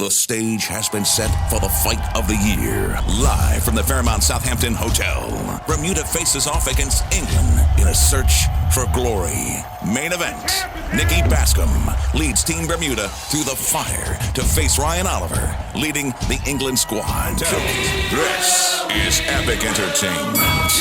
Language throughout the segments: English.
The stage has been set for the fight of the year. Live from the Fairmont Southampton Hotel, Bermuda faces off against England in a search for glory. Main event, Nikki Bascome leads Team Bermuda through the fire to face Ryan Oliver, leading the England squad. This is epic entertainment.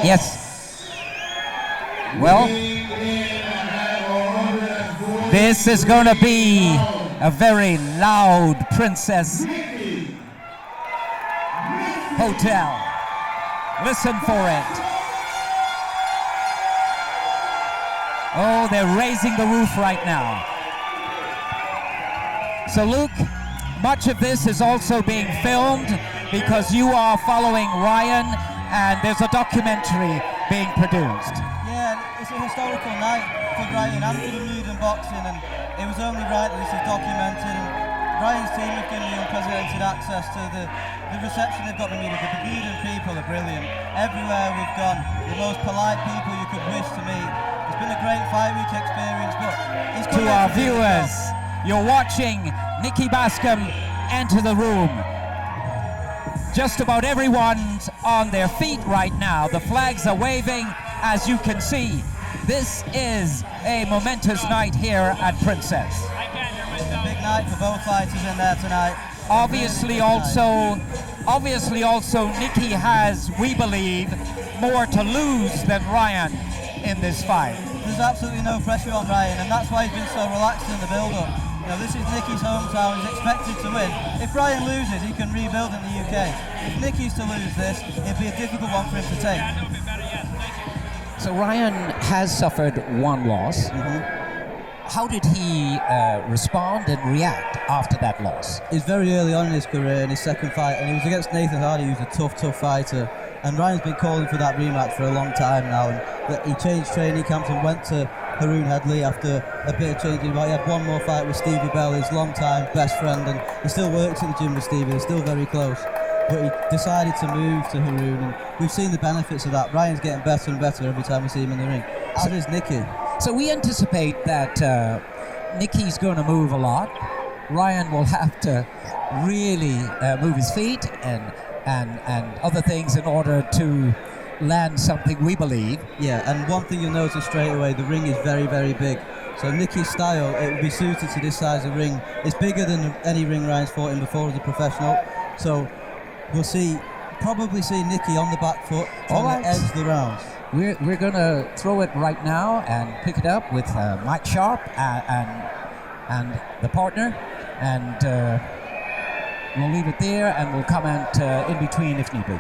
Yes. Well, this is going to be a very loud Princess Hotel. Listen for it. Oh, they're raising the roof right now. So, Luke, much of this is also being filmed because you are following Ryan, and there's a documentary being produced. Yeah, it's a historical night for Ryan and for Bermudan boxing, and it was only right that this is documented. And Ryan's team have given me unprecedented access to the reception they've got in Bermuda. The Bermudan people are brilliant. Everywhere we've gone, the most polite people you could wish to meet. It's been a great 5-week experience, but it's to our viewers, you're watching Nikki Bascome enter the room. Just about everyone's on their feet right now. The flags are waving, as you can see. This is a momentous night here at Princess. It's a big night for both fighters in there tonight. Obviously also, Nikki has, we believe, more to lose than Ryan in this fight. There's absolutely no pressure on Ryan, and that's why he's been so relaxed in the build-up. You know, this is Nikki's hometown, he's expected to win. If Ryan loses, he can rebuild in the UK. If Nikki's to lose this, it'd be a difficult one for him to take. So Ryan has suffered one loss. How did he respond and react after that loss? He's very early on in his career, in his second fight, and he was against Nathan Hardy, who's a tough fighter. And Ryan's been calling for that rematch for a long time now, and he changed training camps and went to Haroon Headley after a bit of changing. But he had one more fight with Stevie Bell, his long-time best friend, and he still works at the gym with Stevie. They're still very close. But he decided to move to Haroon, and we've seen the benefits of that. Ryan's getting better and better every time we see him in the ring. As is Nikki. So we anticipate that Nikki's going to move a lot. Ryan will have to really move his feet and other things in order to land something, we believe. Yeah, and one thing you'll notice straight away, the ring is very, very big. So Nikki's style, it will be suited to this size of ring. It's bigger than any ring Ryan's fought in before as a professional. So we'll probably see Nikki on the back foot, trying to edge the rounds. We're going to throw it right now and pick it up with Mike Sharp and the partner, and we'll leave it there, and we'll comment in between if need be.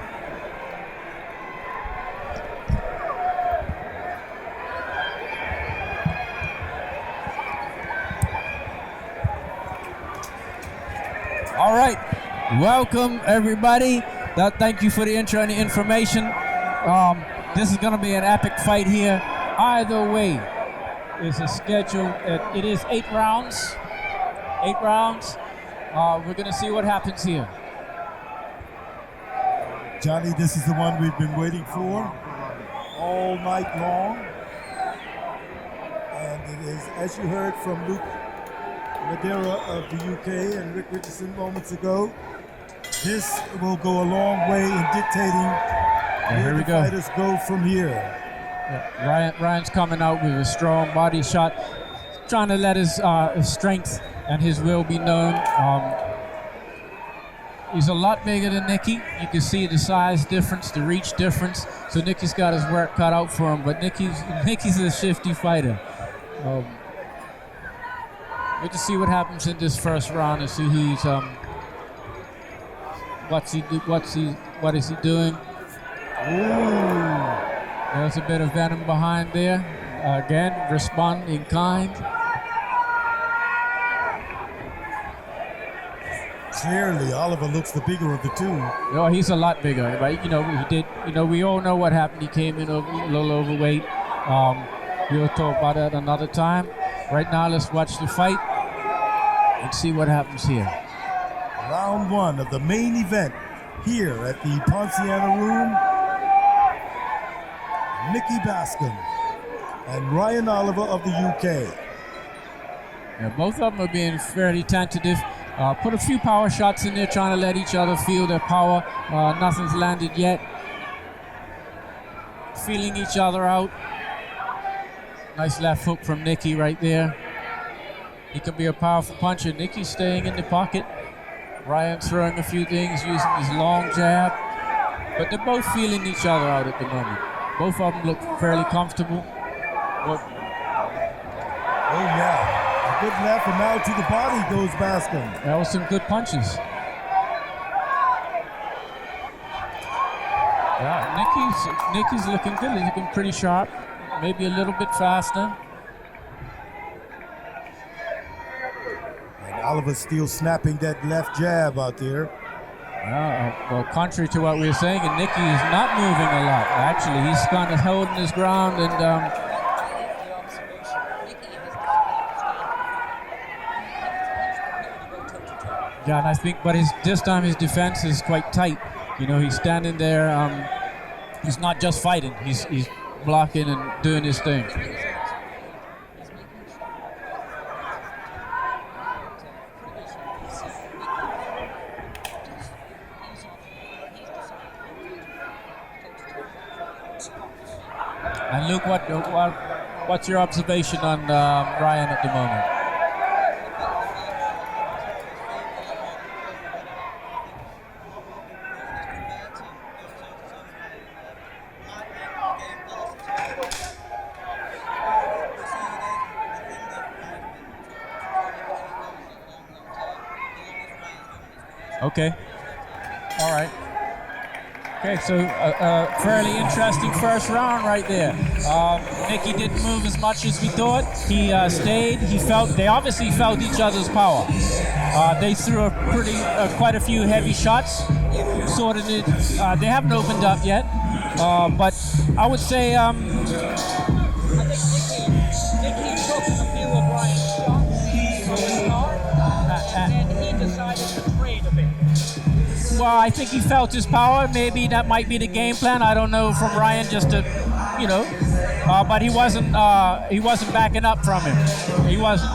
All right, welcome everybody. Thank you for the intro and the information. This is going to be an epic fight here. Either way, it's a schedule. It is 8 rounds. 8 rounds. We're going to see what happens here. Johnny, this is the one we've been waiting for all night long. And it is, as you heard from Luke Madeira of the UK and Rick Richardson moments ago, this will go a long way in dictating And here we go. Fighters go from here. Yeah, Ryan's coming out with a strong body shot, trying to let his strength and his will be known. He's a lot bigger than Nikki. You can see the size difference, the reach difference. So Nikki's got his work cut out for him, but Nikki's a shifty fighter. We'll just see what happens in this first round and see who's what is he doing. Ooh, there's a bit of venom behind there. Again, respond in kind. Clearly, Oliver looks the bigger of the two. Oh, he's a lot bigger, right? We all know what happened. He came in a little overweight. We'll talk about that another time. Right now, let's watch the fight and see what happens here. Round one of the main event here at the Ponciana Room. Nikki Bascome and Ryan Oliver of the UK. Yeah, both of them are being fairly tentative. Put a few power shots in there, trying to let each other feel their power. Nothing's landed yet. Feeling each other out. Nice left hook from Nikki right there. He can be a powerful puncher. Nikki's staying in the pocket. Ryan's throwing a few things, using his long jab. But they're both feeling each other out at the moment. Both of them look fairly comfortable. Oh yeah. Good left, and now to the body goes Bascome. That was some good punches. Yeah, Nikki's looking good. He's looking pretty sharp. Maybe a little bit faster. And Oliver's still snapping that left jab out there. Well, contrary to what we were saying, and Nikki is not moving a lot. Actually, he's kind of holding his ground and. Yeah, and I think, but this time his defense is quite tight. He's standing there. He's not just fighting. He's blocking and doing his thing. And Luke, what's your observation on Ryan at the moment? Okay. All right. Okay, so fairly interesting first round right there. Nikki didn't move as much as we thought. He stayed. They obviously felt each other's power. They threw quite a few heavy shots. Sorted it. They haven't opened up yet, but I would say I think Nikki took a few of Ryan's shots and he decided to trade a bit. Well, I think he felt his power. Maybe that might be the game plan. I don't know from Ryan, just to, but he wasn't backing up from him. He wasn't.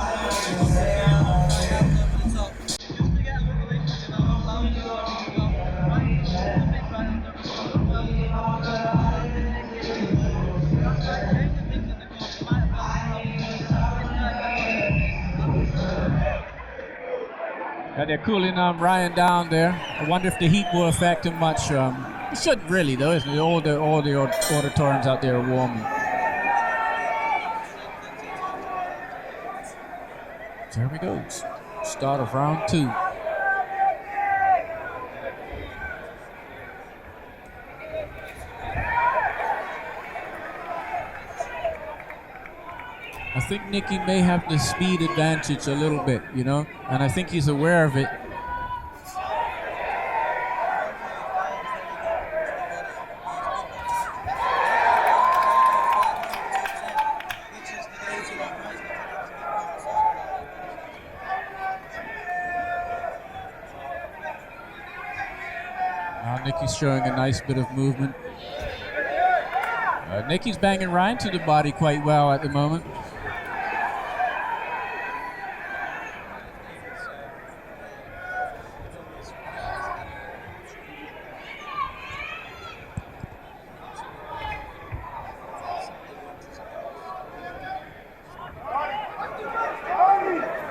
They're cooling Ryan down there. I wonder if the heat will affect him much. It shouldn't really, though, isn't it? All the auditoriums out there are warm. There we go. Start of round two. I think Nikki may have the speed advantage a little bit, and I think he's aware of it. Now Nikki's showing a nice bit of movement. Nikki's banging Ryan to the body quite well at the moment.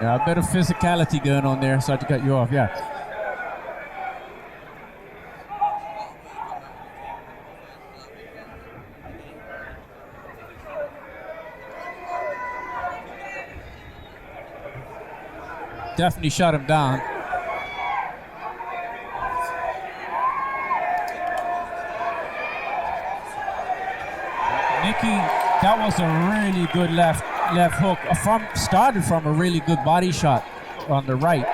Yeah, a bit of physicality going on there. Sorry to cut you off. Yeah. Definitely shut him down. Nikki, that was a really good left hook. Started from a really good body shot on the right.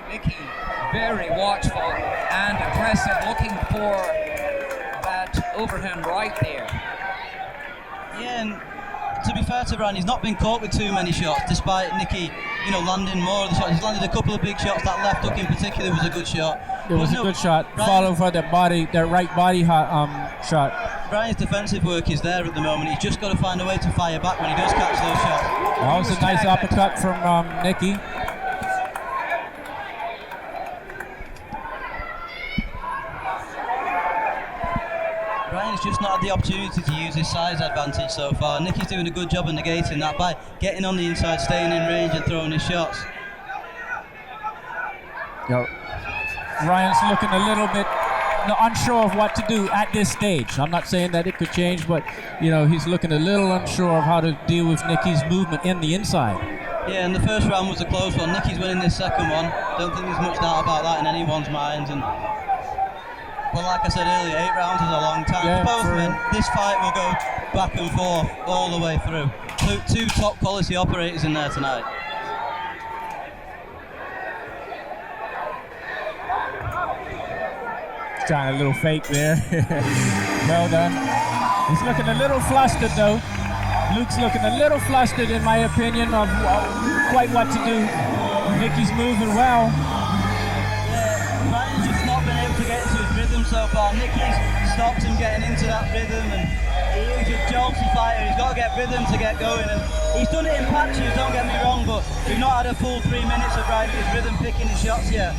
Nikki, very watchful and aggressive, looking for that overhand right there. Yeah, and to be fair to Ryan, he's not been caught with too many shots, despite Nikki, landing more of the shots. He's landed a couple of big shots. That left hook in particular was a good shot. It was a good shot. Followed by that right body shot. Brian's defensive work is there at the moment. He's just got to find a way to fire back when he does catch those shots. That was a nice uppercut from Nikki. Brian's just not had the opportunity to use his size advantage so far. Nicky's doing a good job of negating that by getting on the inside, staying in range and throwing his shots. Yep. Ryan's looking a little bit unsure of what to do at this stage. I'm not saying that it could change, but he's looking a little unsure of how to deal with Nikki's movement in the inside. Yeah, and the first round was a close one. Nikki's winning this second one. Don't think there's much doubt about that in anyone's minds. And well, like I said earlier, 8 rounds is a long time. Yeah, for both men, this fight will go back and forth all the way through. Two top quality operators in there tonight. Trying a little fake there. Well done. He's looking a little flustered though. Luke's looking a little flustered in my opinion of quite what to do. Nikki's moving well. Yeah, Ryan's just not been able to get into his rhythm so far. Nikki's stopped him getting into that rhythm, and he's a jolty fighter. He's got to get rhythm to get going, and he's done it in patches, don't get me wrong, but we've not had a full 3 minutes of Ryan his rhythm picking his shots yet.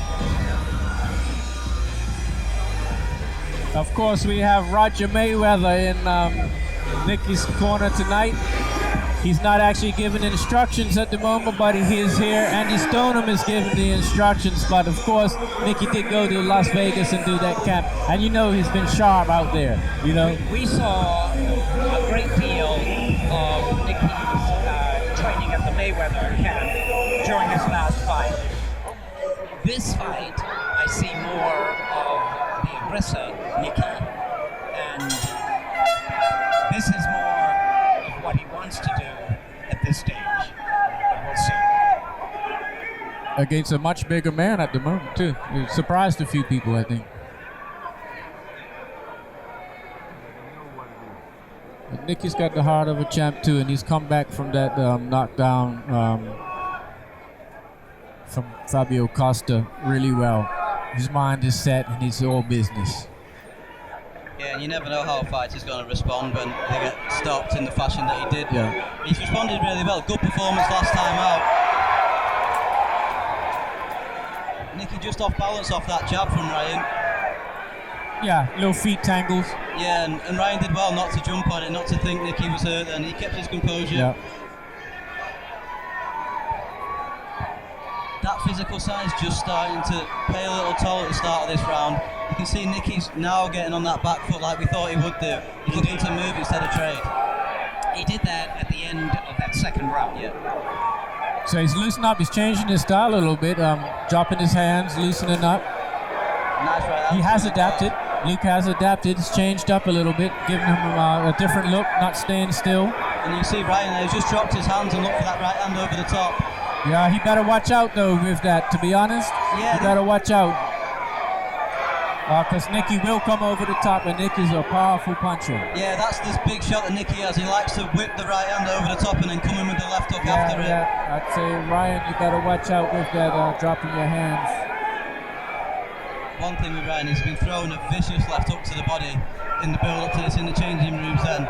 Of course, we have Roger Mayweather in Nikki's corner tonight. He's not actually giving instructions at the moment, but he is here. Andy Stoneham is giving the instructions, but of course, Nikki did go to Las Vegas and do that camp. And he's been sharp out there, We saw a great deal of Nikki's training at the Mayweather camp during his last fight. This fight, I see more of the aggressor Nikki, and this is more of what he wants to do at this stage. But we'll see. Against a much bigger man at the moment too. It surprised a few people, I think. But Nikki's got the heart of a champ too, and he's come back from that knockdown from Fabio Costa really well. His mind is set and he's all business. Yeah, and you never know how a fighter's going to respond when they get stopped in the fashion that he did. Yeah. He's responded really well. Good performance last time out. Nikki just off balance off that jab from Ryan. Yeah, little feet tangles. Yeah, and Ryan did well not to jump on it, not to think Nikki was hurt, and he kept his composure. Yeah. That physical side's just starting to play a little toll at the start of this round. You can see Nikki's now getting on that back foot like we thought he would do. He's looking to move instead of trade. He did that at the end of that second round. Yeah. So he's loosening up, he's changing his style a little bit, dropping his hands, loosening up. Nice right. He has adapted. Luke has adapted. He's changed up a little bit, giving him a different look, not staying still. And you see Ryan there, he's just dropped his hands and looked for that right hand over the top. Yeah, he better watch out though with that, to be honest. Yeah, he better watch out. Because Nikki will come over the top, and Nikki's a powerful puncher. Yeah, that's this big shot that Nikki has. He likes to whip the right hand over the top and then come in with the left hook after it. Yeah, I'd say, Ryan, you better watch out with that dropping your hands. One thing with Ryan, he's been throwing a vicious left hook to the body in the build-up to this, in the changing rooms then.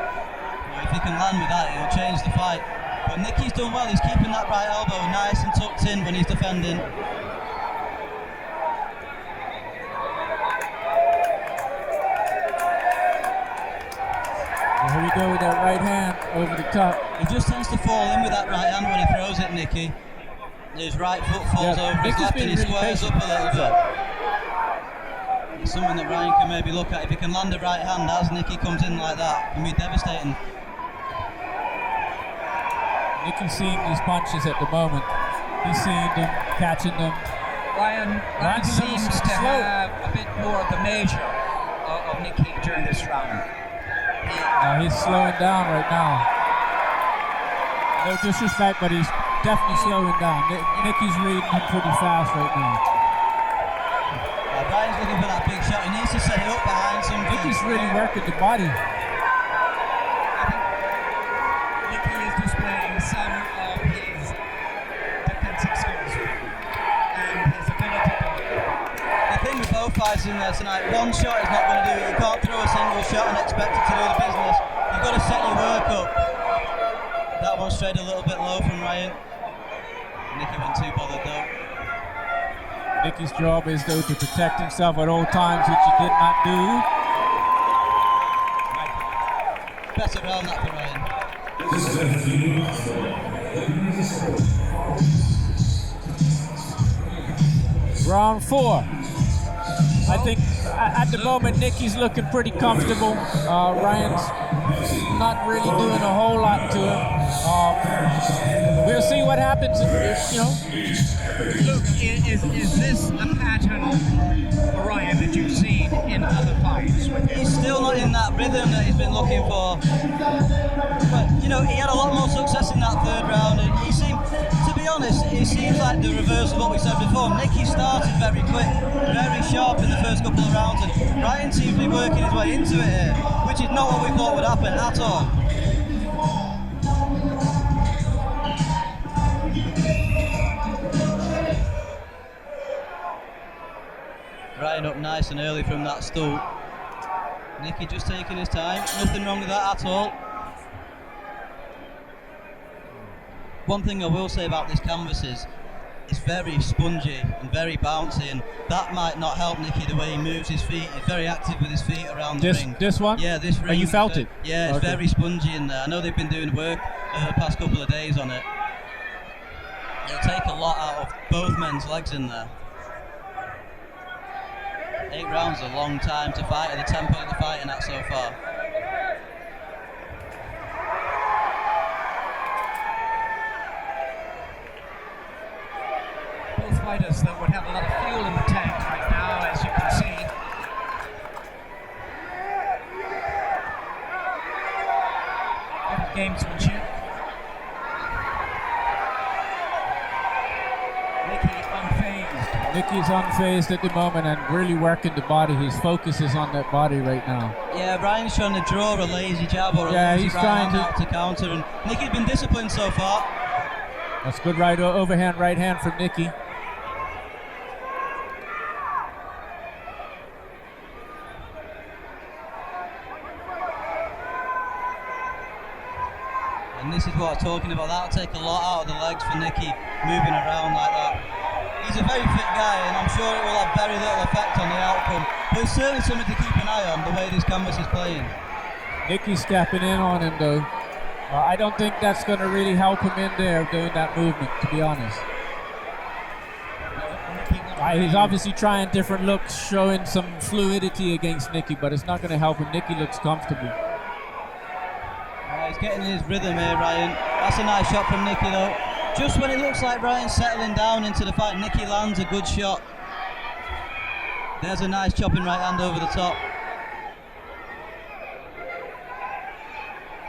If he can land with that, it'll change the fight. But Nikki's done well. He's keeping that right elbow nice and tucked in when he's defending. So here we go with that right hand over the top. He just tends to fall in with that right hand when he throws it, Nikki. His right foot falls over his left and he squares up a little bit. It's something that Ryan can maybe look at. If he can land a right hand as Nikki comes in like that, it can be devastating. Nicky's seeing these punches at the moment. He's seeing them, catching them. Ryan seems to have a bit more of the measure of Nikki during this round. He's slowing down right now. No disrespect, but he's definitely slowing down. Nicky's reading him pretty fast right now. Ryan's looking for that big shot. He needs to set it up behind something. Nicky's really working the body. I think Nikki is displaying some of his defensive skills and his ability to... The thing with both fights in there tonight, one shot is not going to do it. You can't throw a single shot and expect it to do the business. You've got to set your work up. That one strayed a little bit low from Ryan. Nicky wasn't too bothered though. Nicky's job is though to protect himself at all times, which he did not do. Better round that for Ryan. Round 4. I think at the moment Nicky's looking pretty comfortable. Ryan's not really doing a whole lot to him. We'll see what happens. Luke, is this a pattern for Ryan that you've seen in other fights? He's still not in that rhythm that he's been looking for. But he had a lot more success in that third round, and he seemed, to be honest, it seems like the reverse of what we said before. Nicky started very quick, very sharp in the first couple of rounds, and Ryan seems to be working his way into it here, which is not what we thought would happen at all. Ryan up nice and early from that stool. Nicky just taking his time, nothing wrong with that at all. One thing I will say about this canvas is it's very spongy and very bouncy, and that might not help Nicky the way he moves his feet. He's very active with his feet around the ring. This one? Yeah, this ring. Oh, you felt it? Yeah, it's very spongy in there. I know they've been doing work the past couple of days on it. It'll take a lot out of both men's legs in there. 8 rounds is a long time to fight at the tempo that they're fighting at so far. Both fighters that would have a lot of fuel in the tank right now, as you can see. Bit of gamesmanship. Nicky unfazed. Nicky's unfazed at the moment and really working the body. His focus is on that body right now. Yeah, Ryan's trying to draw a lazy jab or a lazy right hand out to counter, and Nicky's been disciplined so far. That's good overhand right hand from Nicky. And this is what I'm talking about. That'll take a lot out of the legs for Nicky moving around like that. He's a very fit guy, and I'm sure it will have very little effect on the outcome. But it's certainly something to keep an eye on, the way this canvas is playing. Nicky's stepping in on him though. I don't think that's going to really help him in there doing that movement, to be honest. He's obviously trying different looks, showing some fluidity against Nicky, but it's not going to help him. Nicky looks comfortable. He's getting in his rhythm here, Ryan. That's a nice shot from Nicky though. Just when it looks like Ryan's settling down into the fight, Nicky lands a good shot. There's a nice chopping right hand over the top.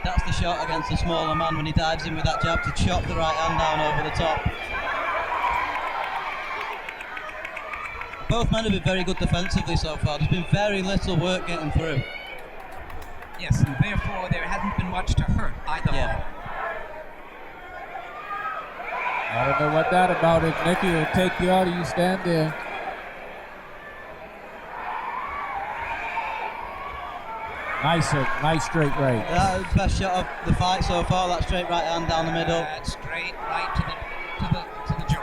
That's the shot against the smaller man when he dives in with that jab to chop the right hand down over the top. Both men have been very good defensively so far. There's been very little work getting through. Yes, and therefore there hasn't been much to hurt either one. I don't know what that about is. Nicky will take you out of you stand there. Nice straight right. That was the best shot of the fight so far, that straight right hand down the middle. That straight right to the jaw.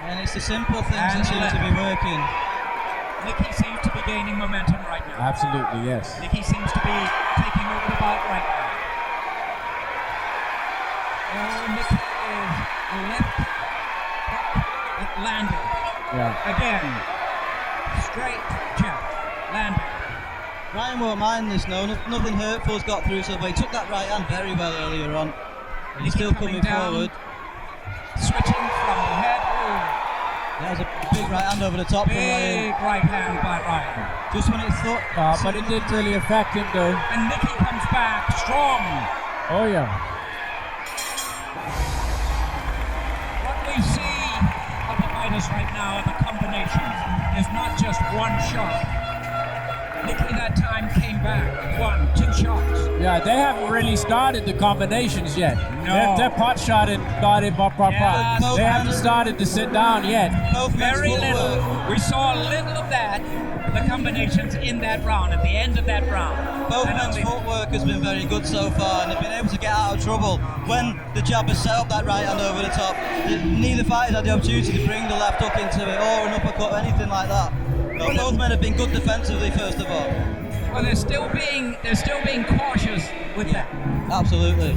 And it's the simple things that seem to be working. Nicky seems to be gaining momentum right now. Absolutely, yes. Nicky seems to be taking over the about right now. Oh, Nikki is a left hook that landed. Yeah. Again, straight jab, landed. Ryan won't mind this, no. Nothing hurtful's got through so far. He took that right hand very well earlier on. He's still coming forward. Switching from the head. Ooh. That was a big right hand over the top from Ryan. Big right hand by Ryan. Just when it's thought. But it didn't really affect him though. And Nikki comes back strong. Oh yeah. What we see of the fighters right now are the combinations. There's not just one shot. Nikki that time came back. 1, 2 shots. Yeah, they haven't really started the combinations yet. No. They're pot shotting, started pop. Yeah, They haven't started to sit down yet. Very little. We saw a little of that, the combinations in that round, at the end of that round. Both And men's only- footwork has been very good so far, and they've been able to get out of trouble when the jabber set up that right hand over the top. Neither fighter had the opportunity to bring the left hook into it or an uppercut or anything like that. But both men have been good defensively, first of all. Well, they're still being cautious with that. Absolutely.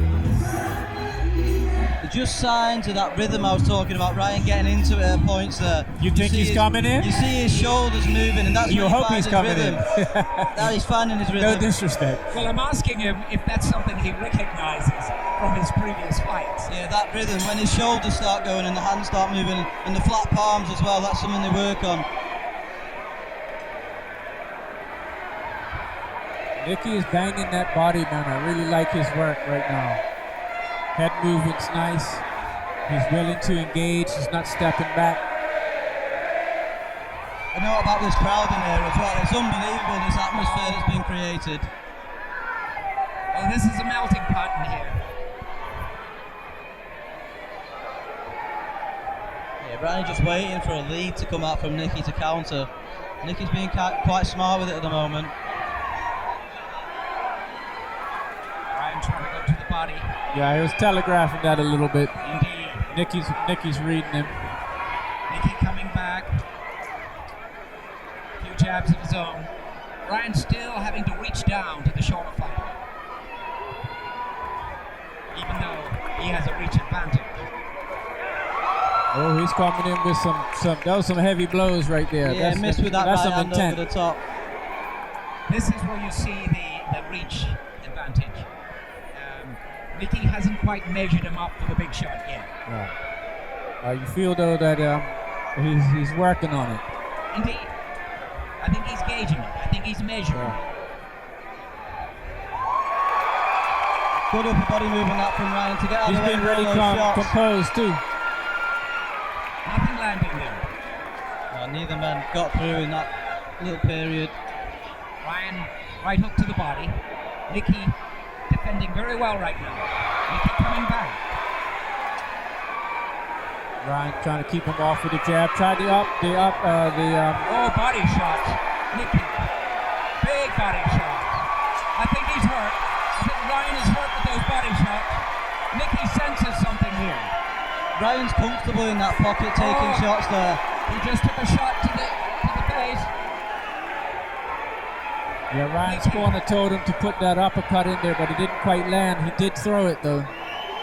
They're just signs of that rhythm I was talking about. Ryan getting into it at points there. You think see he's coming in? You see his shoulders moving, and that's You when he hope finds he's his coming rhythm. That he's finding his No rhythm. disrespect. Well, I'm asking him if that's something he recognizes from his previous fights. Yeah, that rhythm. When his shoulders start going and the hands start moving, and the flat palms as well, that's something they work on. Nikki is banging that body, man. I really like his work right now. Head movement's nice. He's willing to engage. He's not stepping back. I know about this crowd in here as well. It's unbelievable, this atmosphere that's been created. Well, this is a melting pot in here. Yeah, Ryan just waiting for a lead to come out from Nikki to counter. Nikki's being quite smart with it at the moment. Ryan trying to go to the body. Yeah, he was telegraphing that a little bit. Indeed. Nikki's reading him. Nikki coming back. A few jabs of his own. Ryan still having to reach down to the shoulder fighter. Even though he has a reach advantage. Oh, he's coming in with some that was some heavy blows right there. Yeah, missed with that that's right some hand intent. over the top. This is where you see the reach advantage. Nikki hasn't quite measured him up for the big shot yet. Right. You feel though that he's working on it. Indeed. I think he's gauging it. I think he's measuring it. Good upper body movement that from Ryan to get out He's of the way been of really all those shots. composed too. Nothing landing there. Neither man got through in that little period. Ryan, right hook to the body. Nikki defending very well right now. Nikki coming back. Ryan trying to keep him off with the jab. Tried Oh, body shots. Nikki. Big body shots. I think he's hurt. I think Ryan is hurt with those body shots. Nikki senses something here. Ryan's comfortable in that pocket taking shots there. He just took a shot to the face. Yeah, Ryan's corner told him to put that uppercut in there, but it didn't quite land. He did throw it though.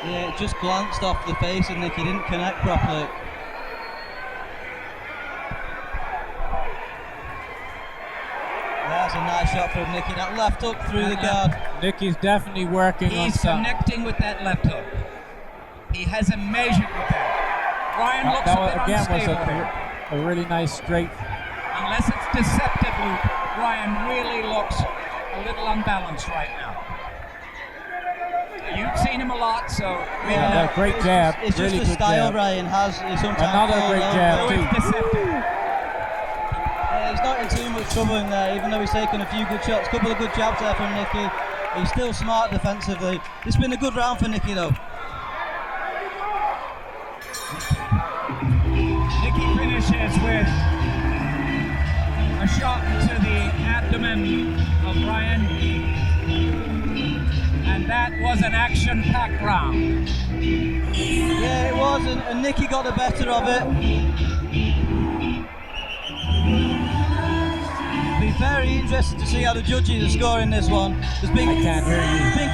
Yeah, it just glanced off the face of Nikki, didn't connect properly. That's a nice shot from Nikki. That left hook through the guard. Nikki's definitely working on He's something. connecting with that left hook. He has a measured with that. Ryan looks a bit unstable there. A really nice straight. Unless it's deceptive, Luke, Ryan really looks a little unbalanced right now. You've seen him a lot, so Yeah, great jab. It's really just the good style jab. Ryan has. He sometimes Another falls great over. jab, so too. it's deceptive. Yeah, he's not in too much trouble in there, even though he's taken a few good shots. A couple of good jabs there from Nikki. He's still smart defensively. It's been a good round for Nikki though. Nikki finishes with a shot to the abdomen of Ryan. And that was an action-packed round. Yeah, it was, and Nikki got the better of it. The very interesting to see how the judges are scoring this one. There's been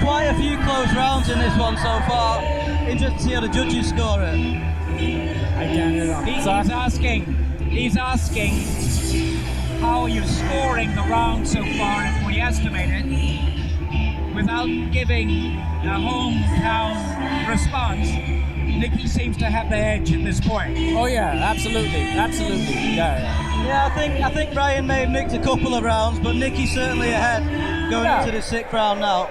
quite a few close rounds in this one so far. Interesting to see how the judges score it. I can't hear them. He's asking how are you scoring the round so far if we estimate it without giving a hometown response. Nikki seems to have the edge at this point. Oh yeah, absolutely. Yeah, I think Ryan may have nicked a couple of rounds, but Nikki's certainly ahead going into the 6th round now.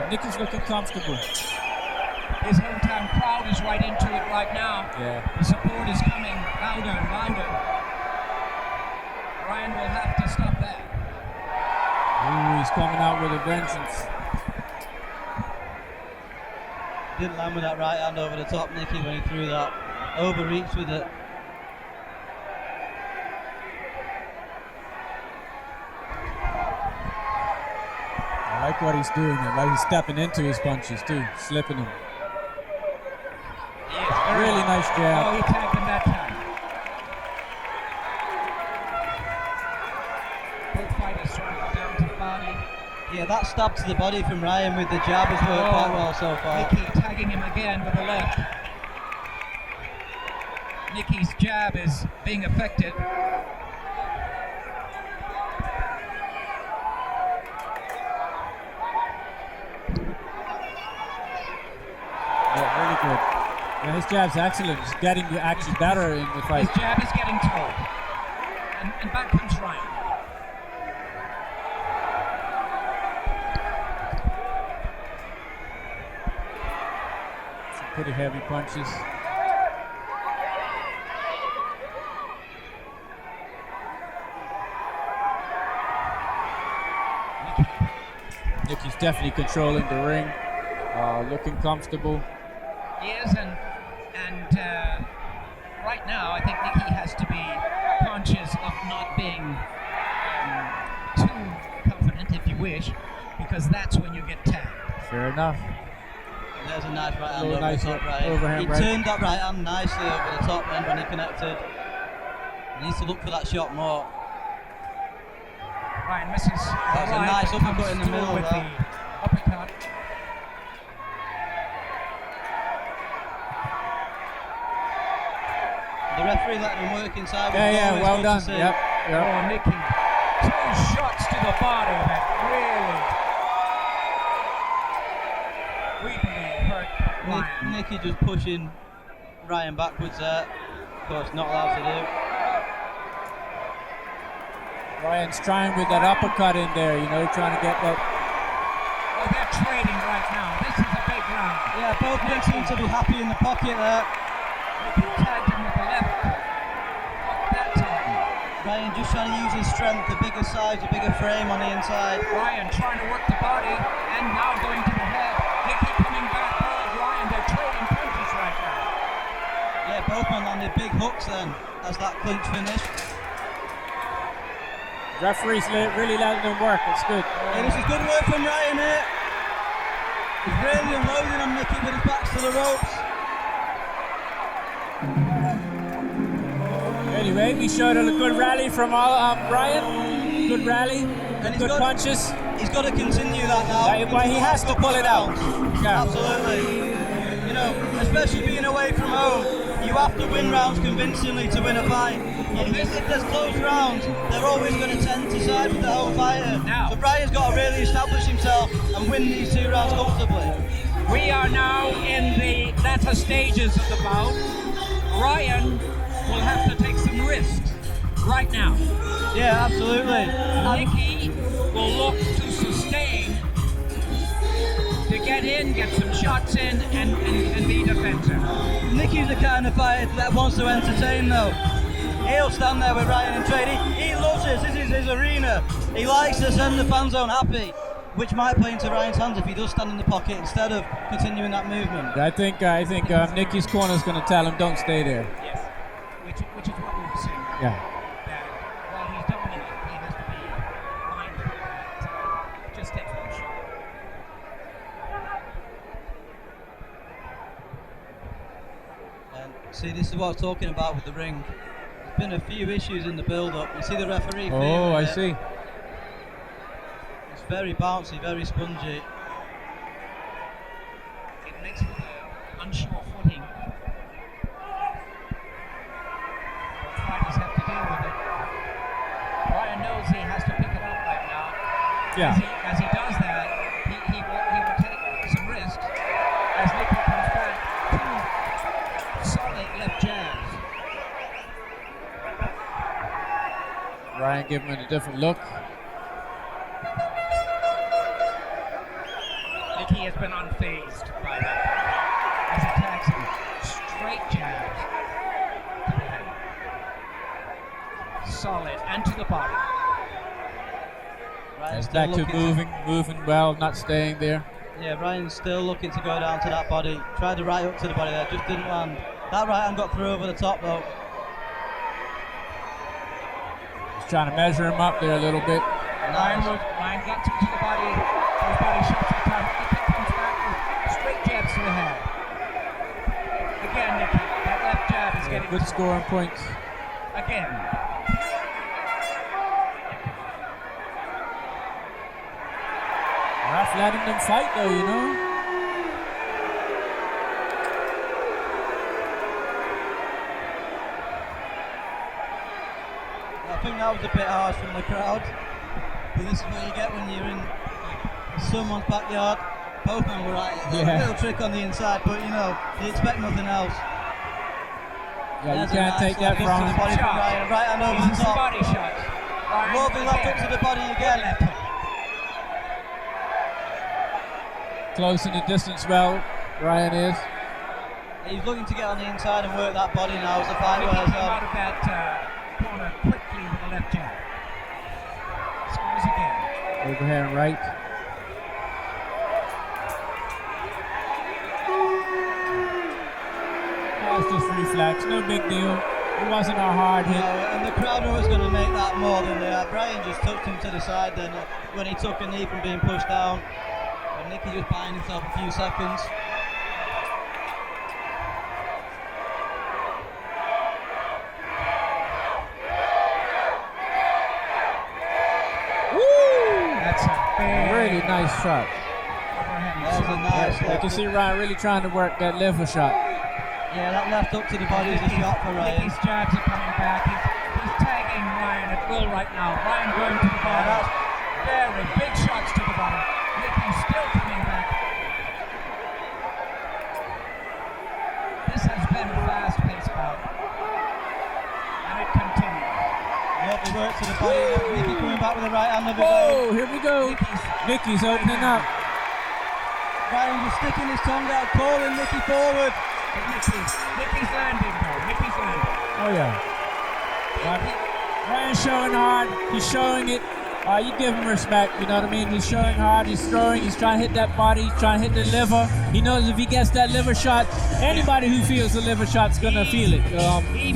Nikki's looking comfortable. His hometown crowd is right into it right now. Yeah. The support is coming louder and louder. Ryan will have to stop that. Ooh, he's coming out with a vengeance. Didn't land with that right hand over the top, Nikki, when he threw that. Overreached with it. I like what he's doing. I like he's stepping into his punches too, slipping them. Really nice jab. Oh, he tagged him that time. Both fighters trying to go down to the body. Yeah, that stab to the body from Ryan with the jab has worked quite well so far. Nikki tagging him again with the left. Nikki's jab is being effective. Yeah, really good. Yeah, his jab's excellent. He's getting actually better in the fight. His jab is getting told. And back comes Ryan. Some pretty heavy punches. Nikki's definitely controlling the ring, looking comfortable. He is, and right now I think Nikki has to be conscious of not being too confident, if you wish, because that's when you get tagged. Fair enough. There's a nice right hand over Nice the top right. overhand He right. turned that right hand nicely over the top end when he connected. He needs to look for that shot more. Ryan misses. That's a nice uppercut in the middle with there. the uppercut. The referee letting him work inside. Yeah, well done. Yep. Oh, Nikki. 2 shots to the body that really, we believe, hurt Ryan. Nikki just pushing Ryan backwards there. Of course, not allowed to do. Ryan's trying with that uppercut in there, trying to get that. Oh, they're trading right now. This is a big round. Yeah, both men seem to be happy in the pocket there. Nikki tagged him with the left. That time. Ryan just trying to use his strength, the bigger size, the bigger frame on the inside. Ryan trying to work the body and now going to the head. Nikki coming back. Oh, Ryan, they're trading punches right now. Yeah, both men landed big hooks then as that clinch finish. Referee's really letting them work. It's good. Yeah, this is good work from Ryan here. He's really unloading on Nikki, but his back's to the ropes. Anyway, we showed a good rally from Ryan. Good rally. And good punches. He's got to continue that now. But he has to pull it out. Yeah. Absolutely. Especially being away from home, you have to win rounds convincingly to win a fight. If there's close rounds, they're always going to tend to side with the home fighter. Now, so Brian's got to really establish himself and win these 2 rounds comfortably. We are now in the latter stages of the bout. Ryan will have to take some risks right now. Yeah, absolutely. Nikki will look to sustain, to get in, get some shots in, and be defensive. Nikki's the kind of fighter that wants to entertain though. He'll stand there with Ryan and trade. He loves this. This is his arena. He likes to send the fan zone happy, which might play into Ryan's hands if he does stand in the pocket instead of continuing that movement. I think Nikki's corner is going to tell him don't stay there. Yes, which is what we were saying. Yeah. That while he's dominant, he has to be mindful that just takes one shot. See, this is what I was talking about with the ring. There's been a few issues in the build-up. You see the referee. Oh, I it. see. It's very bouncy, very spongy. It makes it unsure footing. Both fighters have to deal with it. Ryan knows he has to pick it up right now. Yeah. As he does that, he will take some risks as Nikki comes back. Two solid left jabs. Ryan giving him a different look. Nikki has been unfazed by that as he attacks him. Straight jabs to the head. Solid and to the body. Ryan's He's still back to looking moving well, not staying there. Yeah, Ryan's still looking to go down to that body. Tried to right up to the body there, just didn't land. That right hand got through over the top though. He's trying to measure him up there a little bit. Ryan gets him to the body. Those body shots at the time. Nikki comes back with straight jabs to the head. Again, Nikki, that left jab is getting Good scoring points. again. Ref letting them fight though, you know. I think that was a bit harsh from the crowd. But this is what you get when you're in someone's backyard. Both men were right. A little trick on the inside, but you know, you expect nothing else. Yeah, you There's a can't nice take that left from to the him. body from Ryan. Right hand over These the are top. body shots. Ryan Moving left again. up to the body again. Left hook. Close in the distance well, Ryan is. He's looking to get on the inside and work that body now as the fight Nikki wears came on. out of that corner quickly with a left jab. Scores again. Overhand right. That's just reflex, no big deal. It wasn't a hard hit. And the crowd was going to make that more than they are. Brian just took him to the side then when he took a knee from being pushed down. And Nikki just buying himself a few seconds. That's a big Really nice shot. overhand That was a shot. nice You can left. see Ryan really trying to work that liver shot. Yeah, that left up to the body is a shot for Ryan. Nikki's jabs are coming back. He's tagging Ryan at will right now. Ryan going to the body. Very big shots to the body. Nikki's still coming back. This has been a fast-paced bout. And it continues. Yep, he worked to the body. Nikki coming back with the right hand of his own. Whoa, here we go. Nikki's opening up. Ryan just sticking his tongue out, calling Nikki forward. But Nikki's landing though. Nikki's landing. Oh yeah. Ryan's showing hard. He's showing it. You give him respect, you know what I mean? He's showing hard, he's throwing, he's trying to hit that body, he's trying to hit the liver. He knows if he gets that liver shot, anybody who feels the liver shot's gonna feel it.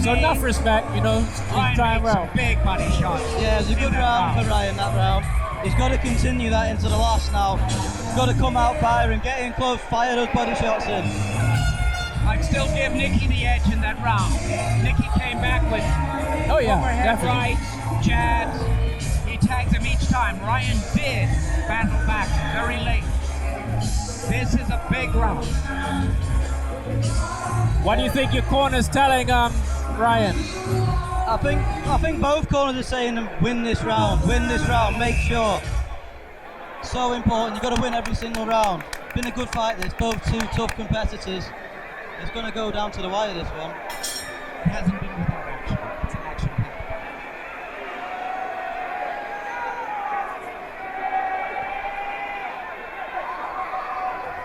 So enough respect, you know, he's trying well. Big body shots. Yeah, it's a good round for Ryan, that round. He's got to continue that into the last now. He's got to come out firing, get in close, fire those body shots in. I'd still give Nikki the edge in that round. Nikki came back with overhead definitely. rights, jabs. He tags him each time. Ryan did battle back very late. This is a big round. What do you think your corner's telling Ryan? I think both corners are saying win this round, make sure. So important, you've got to win every single round. Been a good fight this, both two tough competitors. It's going to go down to the wire this one. It hasn't been without action. It's an action pack.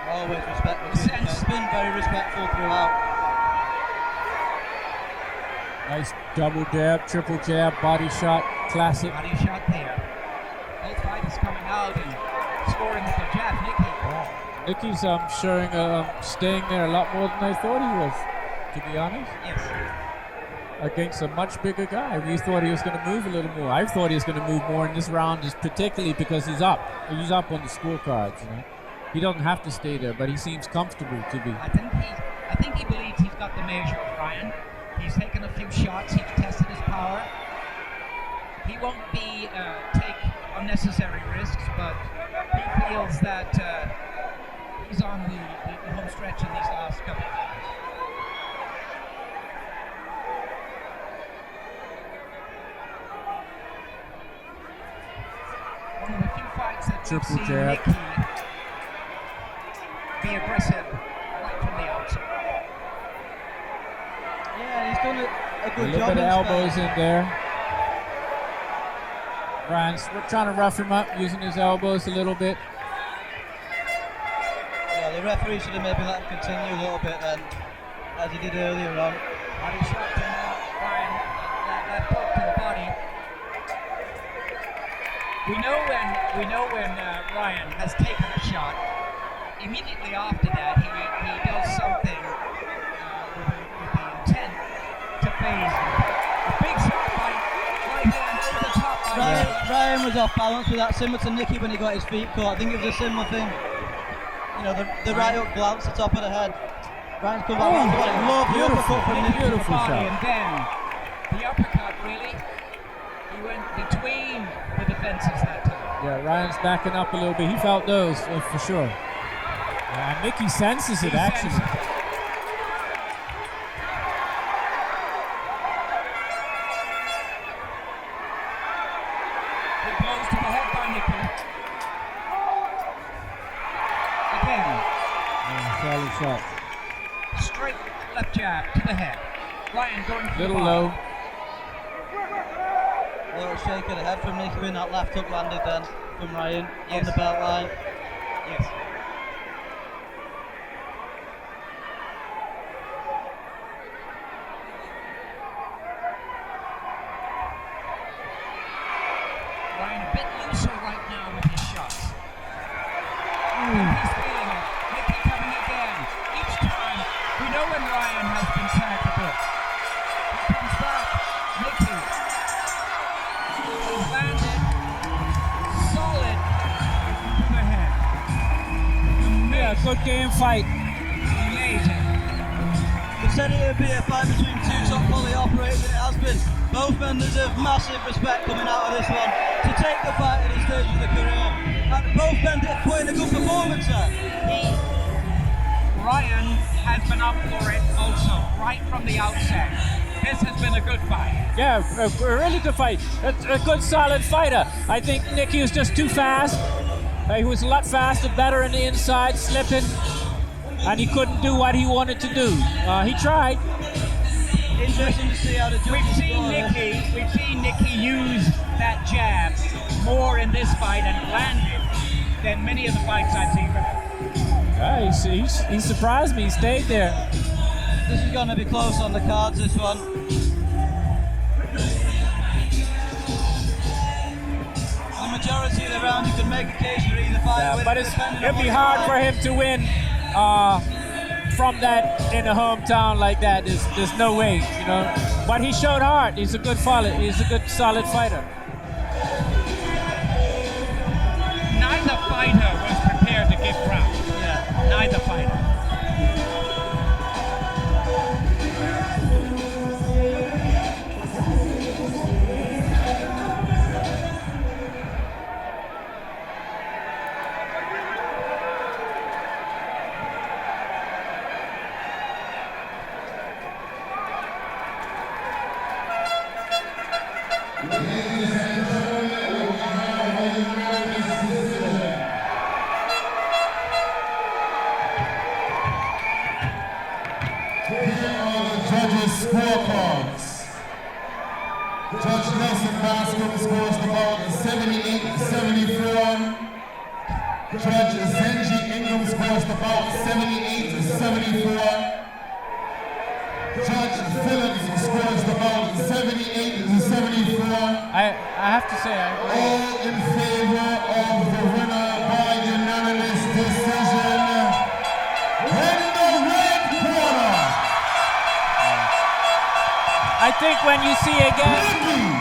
Always respect between them. It's been very respectful throughout. Nice double jab, triple jab, body shot, classic. Body shot there. Both fighters coming out and scoring with the jab. Nikki's showing staying there a lot more than I thought he was, to be honest. Yes. Against a much bigger guy. We thought he was going to move a little more. I thought he was going to move more in this round, just particularly because he's up. He's up on the scorecards, you know. He doesn't have to stay there, but he seems comfortable to be. I think he believes he's got the measure of Ryan. He's taken a few shots. He's tested his power. He won't be take unnecessary risks, but he feels that he's on the home stretch in these last couple of days. One of the few fights that we've seen Nikki be aggressive right from the outset. Yeah, he's done a good A little job. bit of in elbows Spain. in there. Ryan's trying to rough him up, using his elbows a little bit. Yeah, the referee should have maybe let him continue a little bit then, as he did earlier on. Body shot to Ryan, that hook to the body. We know when Ryan has taken a shot. Immediately after that, he does something with the intent to phase him. A big shot by right hand over the top. Ryan was off balance with that, similar to Nikki when he got his feet caught. I think it was a similar thing. You know, the right up glance, the top of the head. Ryan's come back around to it. Lovely uppercut from Nikki. Beautiful shot. And then the uppercut, really. He went between the defenses that time. Yeah, Ryan's backing up a little bit. He felt those for sure. And Nikki senses it, actually. Big blows to the head by Nikki. Again, Solid shot. straight left jab to the head. Ryan going for Little the low. body. A little shake of the head from Nikki when that left hook landed then from Ryan on Yes. the belt line. Yes. Ryan a bit looser right now with his shots. He's feeling it. Nikki coming again. Each time, we know when Ryan has been tagged a bit. He comes back. Nikki. He's landed. Solid to the head. Yeah, good game fight. Amazing. We said it would be a fight between two top quality operators, and it has been. Both men deserve massive respect coming out of this one to take the fight at this stage of the career. And both men did put in a good performance there. Ryan has been up for it also, right from the outset. This has been a good fight. Yeah, a really good fight. A good, solid fighter. I think Nikki was just too fast. He was a lot faster, better in the inside, slipping, and he couldn't do what he wanted to do. He tried. Interesting to see how the We've judges seen Nikki use that jab more in this fight and landed than many of the fights I've seen from him. He surprised me. He stayed there. This is going to be close on the cards, this one. The majority of the round, you can make a case for either fighter. But it'd be hard for him to win from that in a hometown like that. There's no way, you know. But he showed heart. He's a good solid fighter. Neither fighter was prepared to give ground. Yeah. Neither fighter. Scorecards. Judge Nelson Bascome scores the bout 78-74. Judge Zenji Ingram scores the bout 78-74. Judge Phillips scores the bout 78-74. I have to say, I agree. All in favor of the winner by unanimous decision. In the red corner, I think when you see again, Nikki